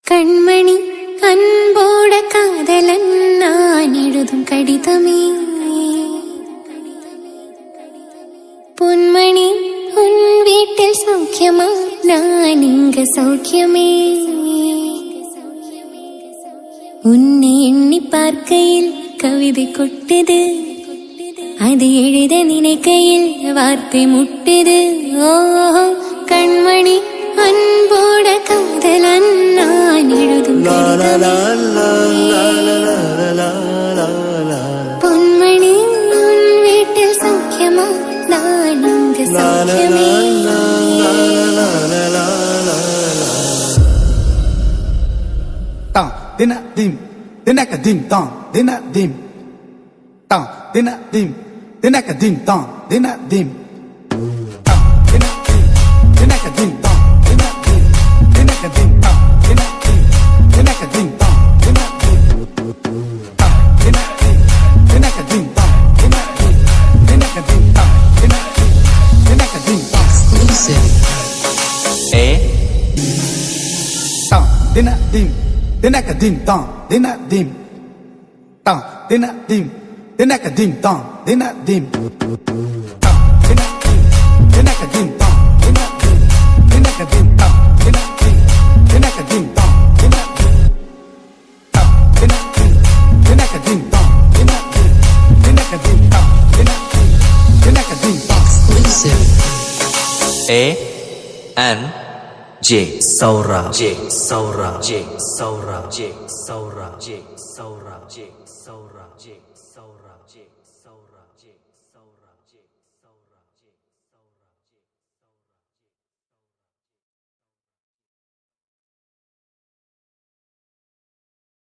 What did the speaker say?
கண்மணி அன்போட காதலன் நான் எழுதும் கடிதமே. பொன்மணி உன் வீட்டில் சௌக்கியமா, நான் இங்க சௌக்கியமே. உன்னை எண்ணி பார்க்கையில் கவிதை கொட்டுது, அது எழுத நினைக்கையில் வார்த்தை முட்டுது. ஓ கண்மணி அன்போட காதலன் நான் எழுதும் பொன்மணி உன் வீட்டில் சௌக்கியமா, நான் இங்கு சௌக்கியமே. Dina dim, dinaka dim tong, dina dim, tong, dina dim, dinaka dim tong, dina dim, tong, dina dim, dinaka dim tong, dina dim, dinaka dim tong, dina dim, dinaka dim tong, dina dim, tong, dina dim, dinaka dim tong, dina dim, dinaka dim tong, dina dim, dinaka dim tong. Exclusive. Tong, dina dim. Dinaka dim tong, dina dim, tong, dina dim, dinaka dim tong, dina dim, tong, dina dim, dinaka dim tong, dina dim, dinaka dim tong, dina dim, dinaka dim tong, dina dim, tong, dina dim, dinaka dim tong, dina dim, dinaka dim tong, dina dim, dinaka dim tong. Exclusive. A-N J Saura J Saura J Saura J Saura J Saura J Saura J Saura J